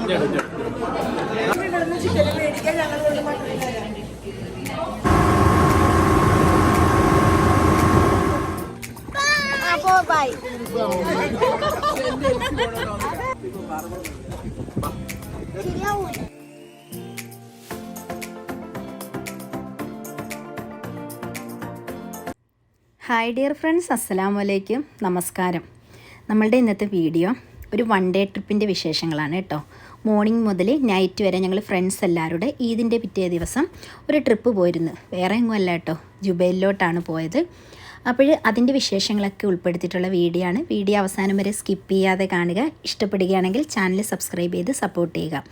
Bye. Hi dear friends, അസ്സലാമലൈക്കും, നമസ്കാരം. നമ്മളുടെ ഇന്നത്തെ വീഡിയോ ഒരു വൺ ഡേ ട്രിപ്പിൻ്റെ വിശേഷങ്ങളാണ് കേട്ടോ. മോർണിംഗ് മുതൽ നൈറ്റ് വരെ ഞങ്ങൾ ഫ്രണ്ട്സ് എല്ലാവരുടെ ഈദിൻ്റെ പിറ്റേ ദിവസം ഒരു ട്രിപ്പ് പോയിരുന്നു. വേറെ എങ്ങും അല്ല കേട്ടോ, ജുബൈലിലോട്ടാണ് പോയത്. അപ്പോൾ അതിൻ്റെ വിശേഷങ്ങളൊക്കെ ഉൾപ്പെടുത്തിയിട്ടുള്ള വീഡിയോ ആണ്. വീഡിയോ അവസാനം വരെ സ്കിപ്പ് ചെയ്യാതെ കാണുക. ഇഷ്ടപ്പെടുകയാണെങ്കിൽ ചാനൽ സബ്സ്ക്രൈബ് ചെയ്ത് സപ്പോർട്ട് ചെയ്യുക.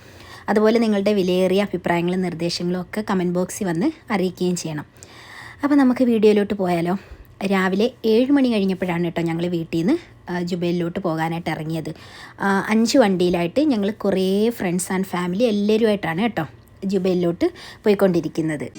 അതുപോലെ നിങ്ങളുടെ വിലയേറിയ അഭിപ്രായങ്ങളും നിർദ്ദേശങ്ങളും ഒക്കെ കമൻറ്റ് ബോക്സിൽ വന്ന് അറിയിക്കുകയും ചെയ്യണം. അപ്പോൾ നമുക്ക് വീഡിയോയിലോട്ട് പോയാലോ. രാവിലെ 7 മണി കഴിഞ്ഞപ്പോഴാണ് കേട്ടോ ഞങ്ങൾ വീട്ടിൽ നിന്ന് ജുബൈലിലോട്ട് പോകാനായിട്ട് ഇറങ്ങിയത്. 5 വണ്ടിയിലായിട്ട് ഞങ്ങൾ കുറേ ഫ്രണ്ട്സ് ആൻഡ് ഫാമിലി എല്ലാവരുമായിട്ടാണ് കേട്ടോ ജുബൈലിലോട്ട് പോയിക്കൊണ്ടിരിക്കുന്നത്.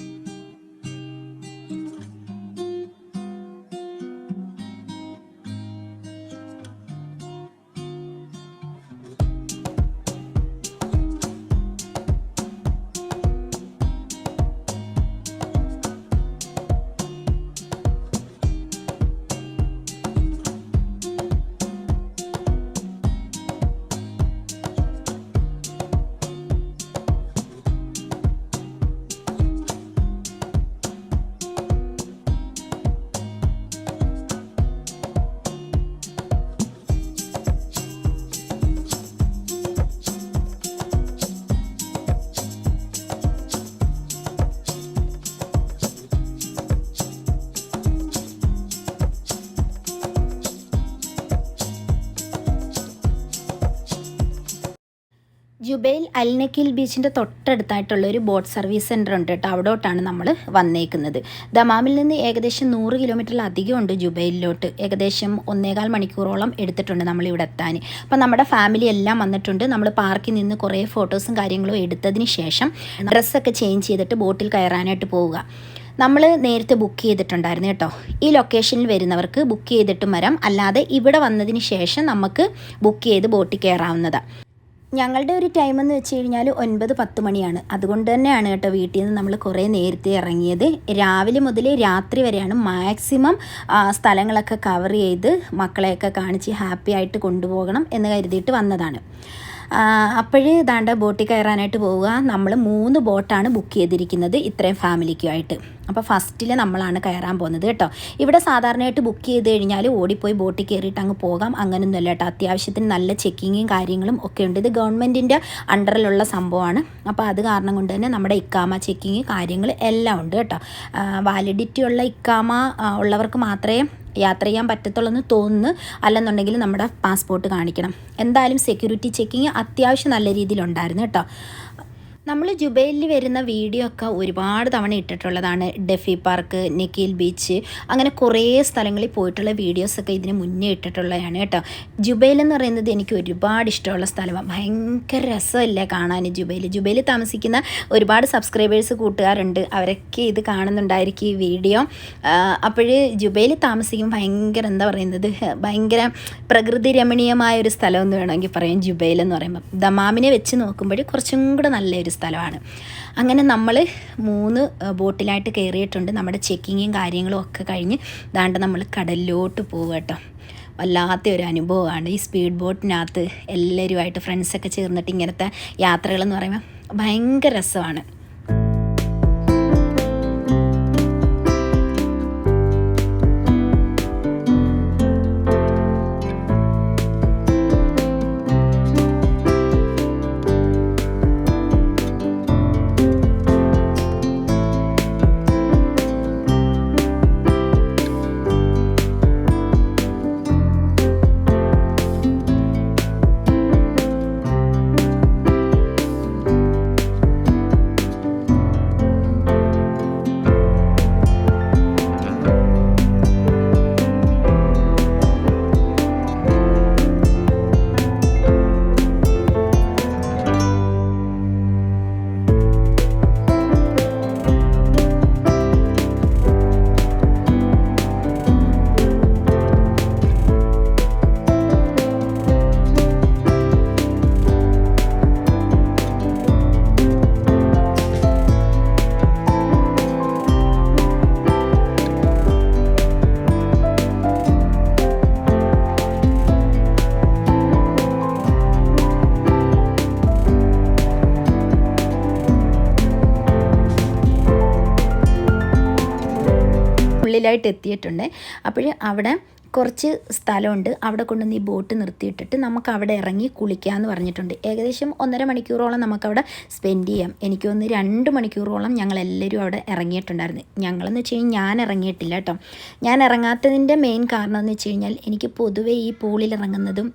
ജുബൈൽ അൽനക്കിൽ ബീച്ചിൻ്റെ തൊട്ടടുത്തായിട്ടുള്ള ഒരു ബോട്ട് സർവീസ് സെൻറ്റർ ഉണ്ട് കേട്ടോ. അവിടോട്ടാണ് നമ്മൾ വന്നേക്കുന്നത്. ദമാമിൽ നിന്ന് ഏകദേശം 100 കിലോമീറ്ററിലധികം ഉണ്ട് ജുബൈലിലോട്ട്. ഏകദേശം 1.25 മണിക്കൂറോളം എടുത്തിട്ടുണ്ട് നമ്മളിവിടെ എത്താൻ. അപ്പോൾ നമ്മുടെ ഫാമിലി എല്ലാം വന്നിട്ടുണ്ട്. നമ്മൾ പാർക്കിൽ നിന്ന് കുറേ ഫോട്ടോസും കാര്യങ്ങളും എടുത്തതിന് ശേഷം ഡ്രസ്സൊക്കെ ചേഞ്ച് ചെയ്തിട്ട് ബോട്ടിൽ കയറാനായിട്ട് പോവുക. നമ്മൾ നേരത്തെ ബുക്ക് ചെയ്തിട്ടുണ്ടായിരുന്നു കേട്ടോ. ഈ ലൊക്കേഷനിൽ വരുന്നവർക്ക് ബുക്ക് ചെയ്തിട്ടും വരാം, അല്ലാതെ ഇവിടെ വന്നതിന് ശേഷം നമുക്ക് ബുക്ക് ചെയ്ത് ബോട്ടിൽ കയറാവുന്നതാണ്. ഞങ്ങളുടെ ഒരു ടൈം എന്ന് വെച്ച് കഴിഞ്ഞാൽ 9-10 മണിയാണ്. അതുകൊണ്ട് തന്നെയാണ് കേട്ടോ വീട്ടിൽ നിന്ന് നമ്മൾ കുറേ നേരത്തെ ഇറങ്ങിയത്. രാവിലെ മുതൽ രാത്രി വരെയാണ് മാക്സിമം സ്ഥലങ്ങളൊക്കെ കവർ ചെയ്ത് മക്കളെയൊക്കെ കാണിച്ച് ഹാപ്പി ആയിട്ട് കൊണ്ടുപോകണം എന്ന് കരുതിയിട്ട് വന്നതാണ്. അപ്പോഴേ ദാണ്ട ബോട്ടിൽ കയറാനായിട്ട് പോവുക. നമ്മൾ 3 ബോട്ടാണ് ബുക്ക് ചെയ്തിരിക്കുന്നത് ഇത്രയും ഫാമിലിക്കുമായിട്ട്. അപ്പോൾ ഫസ്റ്റിൽ നമ്മളാണ് കയറാൻ പോകുന്നത് കേട്ടോ. ഇവിടെ സാധാരണയായിട്ട് ബുക്ക് ചെയ്ത് കഴിഞ്ഞാൽ ഓടിപ്പോയി ബോട്ടിൽ കയറിയിട്ട് അങ്ങ് പോകാം, അങ്ങനെയൊന്നുമല്ല കേട്ടോ. അത്യാവശ്യത്തിന് നല്ല ചെക്കിങ്ങും കാര്യങ്ങളും ഒക്കെ ഉണ്ട്. ഇത് ഗവൺമെൻറ്റിൻ്റെ അണ്ടറിലുള്ള സംഭവമാണ്. അപ്പോൾ അത് കാരണം കൊണ്ട് തന്നെ നമ്മുടെ ഇക്കാമ ചെക്കിങ് കാര്യങ്ങൾ എല്ലാം ഉണ്ട് കേട്ടോ. വാലിഡിറ്റി ഉള്ള ഇക്കാമ ഉള്ളവർക്ക് മാത്രമേ യാത്ര ചെയ്യാൻ പറ്റത്തുള്ളൂ എന്ന് തോന്നുന്നു. അല്ലെന്നുണ്ടെങ്കിൽ നമ്മുടെ പാസ്പോർട്ട് കാണിക്കണം. എന്തായാലും സെക്യൂരിറ്റി ചെക്കിങ് അത്യാവശ്യം നല്ല രീതിയിലുണ്ടായിരുന്നു കേട്ടോ. നമ്മൾ ജുബൈലിൽ വരുന്ന വീഡിയോ ഒക്കെ ഒരുപാട് തവണ ഇട്ടിട്ടുള്ളതാണ്. ഡെഫി പാർക്ക്, നക്കീൽ ബീച്ച്, അങ്ങനെ കുറേ സ്ഥലങ്ങളിൽ പോയിട്ടുള്ള വീഡിയോസൊക്കെ ഇതിന് മുന്നേ ഇട്ടിട്ടുള്ളതാണ് കേട്ടോ. ജുബൈൽ എന്ന് പറയുന്നത് എനിക്ക് ഒരുപാട് ഇഷ്ടമുള്ള സ്ഥലമാണ്. ഭയങ്കര രസമല്ലേ കാണാൻ ജുബൈൽ താമസിക്കുന്ന ഒരുപാട് സബ്സ്ക്രൈബേഴ്സ് കൂട്ടുകാരുണ്ട്. അവരൊക്കെ ഇത് കാണുന്നുണ്ടായിരിക്കും ഈ വീഡിയോ. അപ്പോഴ് ജുബൈൽ താമസിക്കും ഭയങ്കര എന്താ പറയുന്നത്, ഭയങ്കര പ്രകൃതി രമണീയമായ ഒരു സ്ഥലം എന്ന് വേണമെങ്കിൽ പറയാം ജുബൈൽ എന്ന് പറയുമ്പോൾ. ദമാമിനെ വെച്ച് നോക്കുമ്പോൾ കുറച്ചും കൂടെ നല്ലൊരു സ്ഥലമാണ്. അങ്ങനെ നമ്മൾ 3 ബോട്ടിലായിട്ട് കയറിയിട്ടുണ്ട്. നമ്മുടെ ചെക്കിങ്ങും കാര്യങ്ങളും ഒക്കെ കഴിഞ്ഞ് ദാണ്ട് നമ്മൾ കടലിലോട്ട് പോകുക കേട്ടോ. വല്ലാത്ത ഒരു അനുഭവമാണ് ഈ സ്പീഡ് ബോട്ടിനകത്ത് എല്ലാവരുമായിട്ട് ഫ്രണ്ട്സൊക്കെ ചേർന്നിട്ട് ഇങ്ങനത്തെ യാത്രകളെന്ന് പറയുമ്പോൾ ഭയങ്കര രസമാണ്. ഉള്ളിലായിട്ട് എത്തിയിട്ടുണ്ട്. അപ്പോൾ അവിടെ കുറച്ച് സ്ഥലമുണ്ട്, അവിടെ കൊണ്ടുവന്ന് ഈ ബോട്ട് നിർത്തിയിട്ടിട്ട് നമുക്ക് അവിടെ ഇറങ്ങി കുളിക്കാമെന്ന് പറഞ്ഞിട്ടുണ്ട്. ഏകദേശം 1.5 മണിക്കൂറോളം നമുക്കവിടെ സ്പെൻഡ് ചെയ്യാം. എനിക്ക് തോന്നുന്നു 2 മണിക്കൂറോളം ഞങ്ങളെല്ലാവരും അവിടെ ഇറങ്ങിയിട്ടുണ്ടായിരുന്നു. ഞങ്ങളെന്ന് വെച്ച് കഴിഞ്ഞാൽ ഞാൻ ഇറങ്ങിയിട്ടില്ല കേട്ടോ. ഞാൻ ഇറങ്ങാത്തതിൻ്റെ മെയിൻ കാരണം എന്ന് വെച്ച് കഴിഞ്ഞാൽ എനിക്ക് പൊതുവേ ഈ പൂളിൽ ഇറങ്ങുന്നതും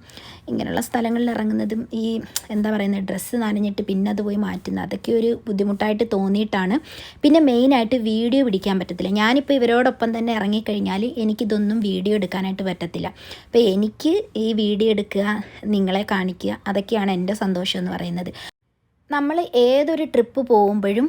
ഇങ്ങനെയുള്ള സ്ഥലങ്ങളിൽ ഇറങ്ങുന്നതും ഈ എന്താ പറയുന്നത് ഡ്രസ്സ് നനഞ്ഞിട്ട് പിന്നെ അത് പോയി മാറ്റുന്നത് അതൊക്കെ ഒരു ബുദ്ധിമുട്ടായിട്ട് തോന്നിയിട്ടാണ്. പിന്നെ മെയിനായിട്ട് വീഡിയോ പിടിക്കാൻ പറ്റത്തില്ല. ഞാനിപ്പോൾ ഇവരോടൊപ്പം തന്നെ ഇറങ്ങിക്കഴിഞ്ഞാൽ എനിക്കിതൊന്നും വീഡിയോ എടുക്കാനായിട്ട് പറ്റത്തില്ല. അപ്പോൾ എനിക്ക് ഈ വീഡിയോ എടുക്കുക, നിങ്ങളെ കാണിക്കുക, അതൊക്കെയാണ് എൻ്റെ സന്തോഷം എന്ന് പറയുന്നത്. നമ്മൾ ഏതൊരു ട്രിപ്പ് പോകുമ്പോഴും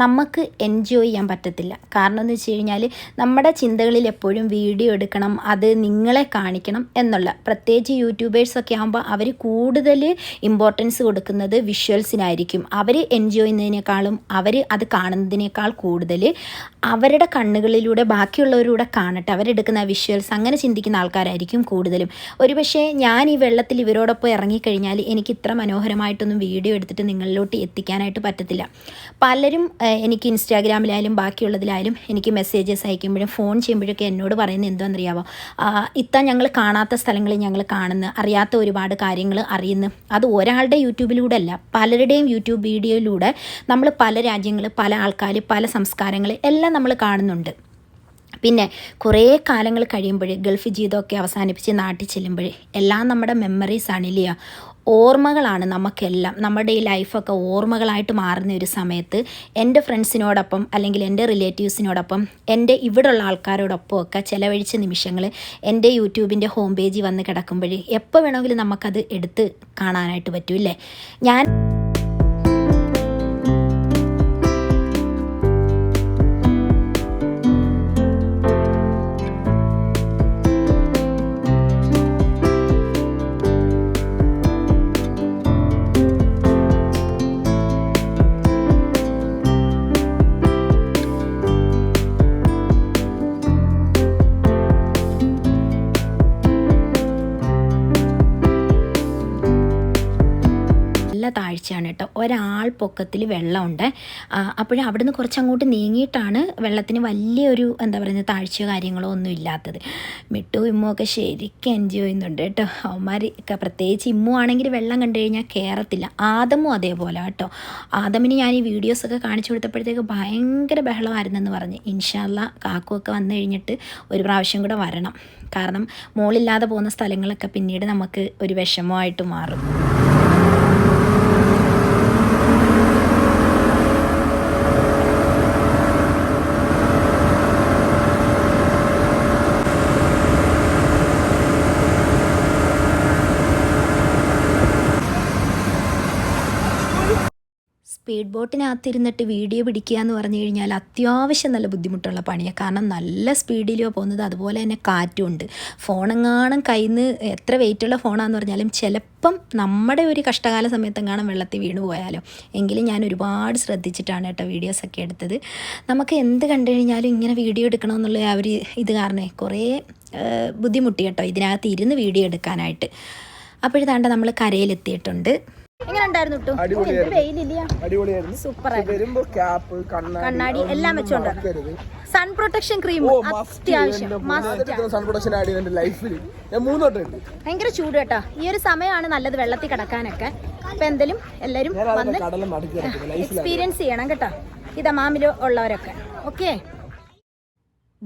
നമുക്ക് എൻജോയ് ചെയ്യാൻ പറ്റത്തില്ല. കാരണം എന്ന് വെച്ച് കഴിഞ്ഞാൽ നമ്മുടെ ചിന്തകളിൽ എപ്പോഴും വീഡിയോ എടുക്കണം, അത് നിങ്ങളെ കാണിക്കണം എന്നുള്ള, പ്രത്യേകിച്ച് യൂട്യൂബേഴ്സൊക്കെ ആകുമ്പോൾ അവർ കൂടുതൽ ഇമ്പോർട്ടൻസ് കൊടുക്കുന്നത് വിഷ്വൽസിനായിരിക്കും. അവർ എൻജോയ് ചെയ്യുന്നതിനേക്കാളും അവർ അത് കാണുന്നതിനേക്കാൾ കൂടുതൽ അവരുടെ കണ്ണുകളിലൂടെ ബാക്കിയുള്ളവരൂടെ കാണട്ടെ, അവരെടുക്കുന്ന വിഷ്വൽസ് അങ്ങനെ ചിന്തിക്കുന്ന ആൾക്കാരായിരിക്കും കൂടുതലും. ഒരുപക്ഷെ ഞാൻ ഈ വെള്ളത്തിൽ ഇവരോടൊപ്പം ഇറങ്ങിക്കഴിഞ്ഞാൽ എനിക്ക് ഇത്ര മനോഹരമായിട്ടൊന്നും വീഡിയോ എടുത്തിട്ട് നിങ്ങളിലോട്ട് എത്തിക്കാനായിട്ട് പറ്റത്തില്ല. പലരും എനിക്ക് ഇൻസ്റ്റാഗ്രാമിലായാലും ബാക്കിയുള്ളതിലായാലും എനിക്ക് മെസ്സേജസ് അയക്കുമ്പോഴും ഫോൺ ചെയ്യുമ്പോഴൊക്കെ എന്നോട് പറയുന്നത് എന്താണെന്നറിയാമോ, ഞങ്ങൾ കാണാത്ത സ്ഥലങ്ങളിൽ ഞങ്ങൾ കാണുന്നു, അറിയാത്ത ഒരുപാട് കാര്യങ്ങൾ അറിയുന്നു. അത് ഒരാളുടെ യൂട്യൂബിലൂടെ അല്ല, പലരുടെയും യൂട്യൂബ് വീഡിയോയിലൂടെ നമ്മൾ പല രാജ്യങ്ങൾ, പല ആൾക്കാർ, പല സംസ്കാരങ്ങൾ എല്ലാം നമ്മൾ കാണുന്നുണ്ട്. പിന്നെ കുറേ കാലങ്ങൾ കഴിയുമ്പോൾ ഗൾഫ് ജീവിതമൊക്കെ അവസാനിപ്പിച്ച് നാട്ടിൽ ചെല്ലുമ്പോൾ എല്ലാം നമ്മുടെ മെമ്മറീസാണ് ഇല്ലയോ, ഓർമ്മകളാണ് നമുക്കെല്ലാം. നമ്മുടെ ഈ ലൈഫൊക്കെ ഓർമ്മകളായിട്ട് മാറുന്ന ഒരു സമയത്ത് എൻ്റെ ഫ്രണ്ട്സിനോടൊപ്പം അല്ലെങ്കിൽ എൻ്റെ റിലേറ്റീവ്സിനോടൊപ്പം എൻ്റെ ഇവിടെയുള്ള ആൾക്കാരോടൊപ്പം ഒക്കെ ചിലവഴിച്ച നിമിഷങ്ങൾ എൻ്റെ യൂട്യൂബിൻ്റെ ഹോം പേജിൽ വന്ന് കിടക്കുമ്പോൾ എപ്പോൾ വേണമെങ്കിലും നമുക്കത് എടുത്ത് കാണാനായിട്ട് പറ്റുമല്ലേ. ഞാൻ താഴ്ചയാണ് കേട്ടോ, ഒരാൾ പൊക്കത്തിൽ വെള്ളമുണ്ട്. അപ്പോഴും അവിടുന്ന് കുറച്ചങ്ങോട്ട് നീങ്ങിയിട്ടാണ് വെള്ളത്തിന് വലിയൊരു എന്താ പറയുന്നത് താഴ്ചയോ കാര്യങ്ങളോ ഒന്നും ഇല്ലാത്തത്. മിട്ടു ഇമ്മു ഒക്കെ ശരിക്കും എൻജോയ് ചെയ്യുന്നുണ്ട് കേട്ടോ. അവന്മാർ പ്രത്യേകിച്ച് ഇമ്മു ആണെങ്കിൽ വെള്ളം കണ്ടു കഴിഞ്ഞാൽ കയറത്തില്ല. ആദമും അതേപോലെ കേട്ടോ. ആദമിന് ഞാൻ ഈ വീഡിയോസൊക്കെ കാണിച്ചു കൊടുത്തപ്പോഴത്തേക്ക് ഭയങ്കര ബഹളമായിരുന്നെന്ന് പറഞ്ഞ്. ഇൻഷാ അല്ലാ കാക്കുമൊക്കെ വന്നു കഴിഞ്ഞിട്ട് ഒരു പ്രാവശ്യം കൂടെ വരണം. കാരണം മോളില്ലാതെ പോകുന്ന സ്ഥലങ്ങളൊക്കെ പിന്നീട് നമുക്ക് ഒരു വിഷമമായിട്ട് മാറും. സ്പീഡ് ബോട്ടിനകത്തിരുന്നിട്ട് വീഡിയോ പിടിക്കുക എന്ന് പറഞ്ഞു കഴിഞ്ഞാൽ അത്യാവശ്യം നല്ല ബുദ്ധിമുട്ടുള്ള പണിയാണ്. കാരണം നല്ല സ്പീഡിലോ പോകുന്നത്, അതുപോലെ തന്നെ കാറ്റുമുണ്ട്. ഫോണെങ്ങാനും കയ്യിൽ നിന്ന് എത്ര വെയിറ്റുള്ള ഫോണാന്ന് പറഞ്ഞാലും ചിലപ്പം നമ്മുടെ ഒരു കഷ്ടകാല സമയത്തെങ്ങാനും വെള്ളത്തിൽ വീണ് പോയാലോ. എങ്കിലും ഞാൻ ഒരുപാട് ശ്രദ്ധിച്ചിട്ടാണ് കേട്ടോ വീഡിയോസൊക്കെ എടുത്തത്. നമുക്ക് എന്ത് കണ്ടു കഴിഞ്ഞാലും ഇങ്ങനെ വീഡിയോ എടുക്കണമെന്നുള്ള ആ ഒരു ഇത് കാരണമേ കുറേ ബുദ്ധിമുട്ടി കേട്ടോ ഇതിനകത്ത് ഇരുന്ന് വീഡിയോ എടുക്കാനായിട്ട്. അപ്പോഴതാണ്ട് നമ്മൾ കരയിലെത്തിയിട്ടുണ്ട്. എങ്ങനെ ഉണ്ടായിരുന്നു? കണ്ണാടി എല്ലാം വെച്ചോണ്ട് സൺ പ്രൊട്ടക്ഷൻ ക്രീം അത്യാവശ്യം ഭയങ്കര ചൂട് കേട്ടോ. ഈ ഒരു സമയമാണ് നല്ലത് വെള്ളത്തിൽ കിടക്കാനൊക്കെ. അപ്പൊ എന്തെങ്കിലും എല്ലാരും വന്ന് എക്സ്പീരിയൻസ് ചെയ്യണം കേട്ടോ, ഈ ദമാമിലോ ഉള്ളവരൊക്കെ. ഓക്കെ,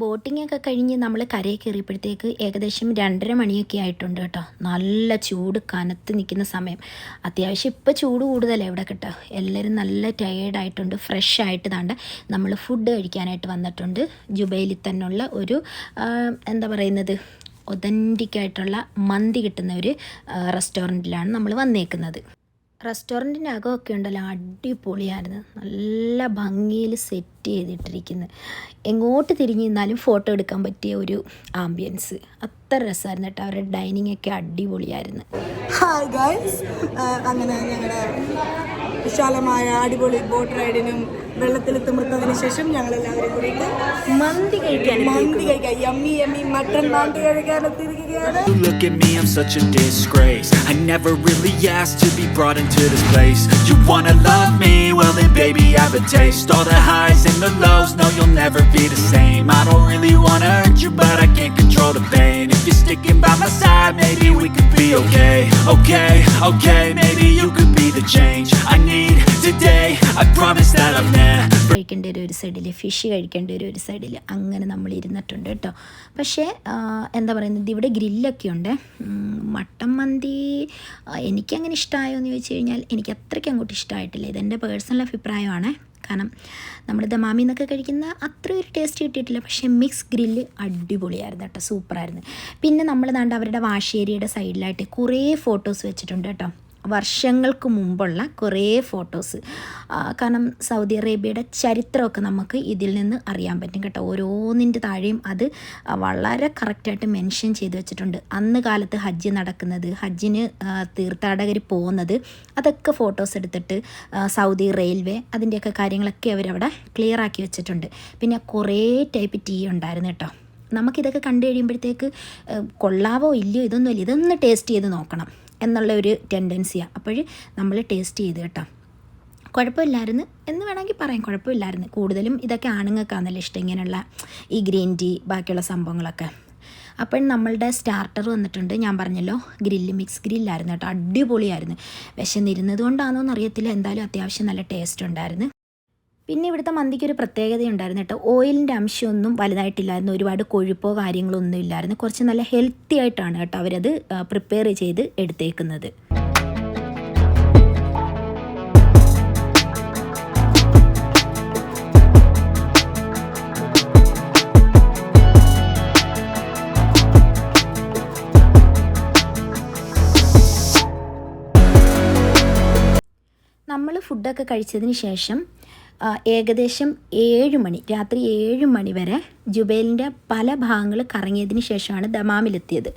ബോട്ടിങ്ങൊക്കെ കഴിഞ്ഞ് നമ്മൾ കരയിൽ കയറിയപ്പോഴത്തേക്ക് ഏകദേശം 2:30 മണിയൊക്കെ ആയിട്ടുണ്ട് കേട്ടോ. നല്ല ചൂട് കനത്ത് നിൽക്കുന്ന സമയം. അത്യാവശ്യം ഇപ്പോൾ ചൂട് കൂടുതലേ ഇവിടെ കേട്ടോ. എല്ലാവരും നല്ല ടയേർഡായിട്ടുണ്ട്. ഫ്രഷ് ആയിട്ട് താണ്ട് നമ്മൾ ഫുഡ് കഴിക്കാനായിട്ട് വന്നിട്ടുണ്ട്. ജുബൈലിൽ തന്നെയുള്ള ഒരു എന്താ പറയുന്നത് ഒതൻറ്റിക്കായിട്ടുള്ള മന്തി കിട്ടുന്ന ഒരു റെസ്റ്റോറൻറ്റിലാണ് നമ്മൾ വന്നേക്കുന്നത്. റെസ്റ്റോറൻറ്റിൻ്റെ അകമൊക്കെ ഉണ്ടല്ലോ അടിപൊളിയായിരുന്നു. നല്ല ഭംഗിയിൽ സെറ്റ് ചെയ്തിട്ടിരിക്കുന്നത്. എങ്ങോട്ട് തിരിഞ്ഞു നിന്നാലും ഫോട്ടോ എടുക്കാൻ പറ്റിയ ഒരു ആംബിയൻസ്. അത്ര രസമായിരുന്നു കേട്ടോ. അവരുടെ ഡൈനിങ് ഒക്കെ അടിപൊളിയായിരുന്നു. ഹായ് ഗൈസ്, അങ്ങനെ ഞങ്ങളുടെ വിശാലമായ അടിപൊളി ബോട്ട് റൈഡിനും വെള്ളത്തിൽ തിമിർത്തതിന് ശേഷം ഞങ്ങൾ എല്ലാവരും കൂടിയിട്ട് മന്തി കഴിക്കാൻ യമ്മി മട്ടൻ മന്തി കഴിക്കാൻ എത്തിയിരിക്കുകയാണ്. Look at me, I'm such a disgrace. I never really asked to be brought into this place. You wanna love me? Well then baby I have a taste. All the highs and the lows, no you'll never be the same. I don't really wanna hurt you but I can't control the pain. If you're sticking by my side, maybe we could be okay. Okay, maybe you could be the change I need today. I promise that I've never കഴിക്കേണ്ട ഒരു സൈഡിൽ, fish കഴിക്കേണ്ട ഒരു സൈഡിൽ, അങ്ങനെ നമ്മൾ ഇരുന്നിട്ടുണ്ട് കേട്ടോ. പക്ഷേ എന്താ പറയുന്നത്, ഇവിടെ ഗ്രില്ലൊക്കെ ഉണ്ട്. മട്ടൻ മന്തി എനിക്കങ്ങനെ ഇഷ്ടമായോ എന്ന് ചോദിച്ചു കഴിഞ്ഞാൽ എനിക്ക് അത്രയ്ക്ക് അങ്ങോട്ട് ഇഷ്ടമായിട്ടില്ല. ഇതെൻ്റെ പേഴ്സണൽ അഭിപ്രായമാണ്. കാരണം നമ്മൾ ദമാമിൽ നിന്നൊക്കെ കഴിക്കുന്ന അത്ര ഒരു ടേസ്റ്റ് കിട്ടിയിട്ടില്ല. പക്ഷേ മിക്സ് ഗ്രില്ല് അടിപൊളിയായിരുന്നു കേട്ടോ, സൂപ്പറായിരുന്നു. പിന്നെ നമ്മൾ ദാണ്ട് അവരുടെ വാഷ് ഏരിയയുടെ സൈഡിലായിട്ട് കുറേ ഫോട്ടോസ് വെച്ചിട്ടുണ്ട് കേട്ടോ, വർഷങ്ങൾക്ക് മുമ്പുള്ള കുറേ ഫോട്ടോസ്. കാരണം സൗദി അറേബ്യയുടെ ചരിത്രമൊക്കെ നമുക്ക് ഇതിൽ നിന്ന് അറിയാൻ പറ്റും കേട്ടോ. ഓരോന്നിൻ്റെ താഴെയും അത് വളരെ കറക്റ്റായിട്ട് മെൻഷൻ ചെയ്ത് വെച്ചിട്ടുണ്ട്. അന്ന് കാലത്ത് ഹജ്ജ് നടക്കുന്നത്, ഹജ്ജിന് തീർത്ഥാടകർ പോകുന്നത്, അതൊക്കെ ഫോട്ടോസ് എടുത്തിട്ട് സൗദി റെയിൽവേ അതിൻ്റെയൊക്കെ കാര്യങ്ങളൊക്കെ അവരവിടെ ക്ലിയർ ആക്കി വെച്ചിട്ടുണ്ട്. പിന്നെ കുറേ ടൈപ്പ് ടീ ഉണ്ടായിരുന്നു കേട്ടോ. നമുക്കിതൊക്കെ കണ്ടു കഴിയുമ്പോഴത്തേക്ക് കൊള്ളാവോ ഇല്ലയോ ഇതൊന്നും ടേസ്റ്റ് ചെയ്ത് നോക്കണം എന്നുള്ള ഒരു ടെൻഡൻസിയാണ്. അപ്പോൾ നമ്മൾ ടേസ്റ്റ് ചെയ്ത് കേട്ടോ, കുഴപ്പമില്ലായിരുന്നു എന്ന് വേണമെങ്കിൽ പറയാം. കുഴപ്പമില്ലായിരുന്നു. കൂടുതലും ഇതൊക്കെ ആണുങ്ങൾക്കാണല്ലോ ഇഷ്ടം, ഇങ്ങനെയുള്ള ഈ ഗ്രീൻ ടീ ബാക്കിയുള്ള സംഭവങ്ങളൊക്കെ. അപ്പോൾ നമ്മളുടെ സ്റ്റാർട്ടർ വന്നിട്ടുണ്ട്. ഞാൻ പറഞ്ഞല്ലോ മിക്സ് ഗ്രില്ലായിരുന്നു കേട്ടോ, അടിപൊളിയായിരുന്നു. വിശന്നിരുന്നത് കൊണ്ടാണോന്ന് അറിയത്തില്ല, എന്തായാലും അത്യാവശ്യം നല്ല ടേസ്റ്റ് ഉണ്ടായിരുന്നു. പിന്നെ ഇവിടുത്തെ മന്തിക്കൊരു പ്രത്യേകത ഉണ്ടായിരുന്നു കേട്ടോ, ഓയിലിൻ്റെ അംശമൊന്നും വലുതായിട്ടില്ലായിരുന്നു, ഒരുപാട് കൊഴുപ്പോ കാര്യങ്ങളോ ഒന്നും ഇല്ലായിരുന്നു. കുറച്ച് നല്ല ഹെൽത്തി ആയിട്ടാണ് കേട്ടോ അവരത് പ്രിപ്പയർ ചെയ്ത് എടുത്തേക്കുന്നത്. നമ്മൾ ഫുഡൊക്കെ കഴിച്ചതിന് ശേഷം ഏകദേശം 7 മണി, രാത്രി 7 മണി വരെ ജുബൈലിൻ്റെ പല ഭാഗങ്ങൾ കറങ്ങിയതിന് ശേഷമാണ് ദമാമിലെത്തിയത്.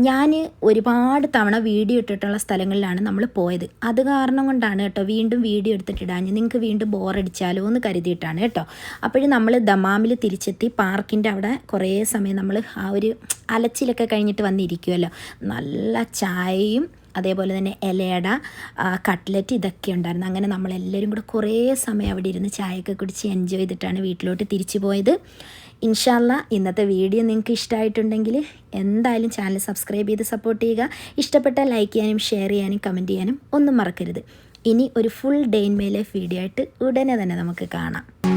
ഞാൻ ഒരുപാട് തവണ വീഡിയോ ഇട്ടിട്ടുള്ള സ്ഥലങ്ങളിലാണ് നമ്മൾ പോയത്. അത് കാരണം കൊണ്ടാണ് കേട്ടോ വീണ്ടും വീഡിയോ എടുത്തിട്ടിടാഞ്ഞ്, നിങ്ങൾക്ക് വീണ്ടും ബോറടിച്ചാലോ എന്ന് കരുതിയിട്ടാണ് കേട്ടോ. അപ്പോഴും നമ്മൾ ദമാമിൽ തിരിച്ചെത്തി. പാർക്കിൻ്റെ അവിടെ കുറേ സമയം നമ്മൾ ആ ഒരു അലച്ചിലൊക്കെ കഴിഞ്ഞിട്ട് വന്നിരിക്കുമല്ലോ, നല്ല ചായയും അതേപോലെ തന്നെ ഇലയട, കട്ട്ലറ്റ് ഇതൊക്കെ ഉണ്ടായിരുന്നു. അങ്ങനെ നമ്മളെല്ലാവരും കൂടെ കുറേ സമയം അവിടെ ഇരുന്ന് ചായയൊക്കെ കുടിച്ച് എൻജോയ് ചെയ്തിട്ടാണ് വീട്ടിലോട്ട് തിരിച്ചു പോയത്. ഇൻഷാ അല്ലാ ഇന്നത്തെ വീഡിയോ നിങ്ങൾക്ക് ഇഷ്ടമായിട്ടുണ്ടെങ്കിൽ എന്തായാലും ചാനൽ സബ്സ്ക്രൈബ് ചെയ്ത് സപ്പോർട്ട് ചെയ്യുക. ഇഷ്ടപ്പെട്ടാൽ ലൈക്ക് ചെയ്യാനും ഷെയർ ചെയ്യാനും കമൻറ്റ് ചെയ്യാനും ഒന്നും മറക്കരുത്. ഇനി ഒരു full day in my life video ആയിട്ട് ഉടനെ തന്നെ നമുക്ക് കാണാം.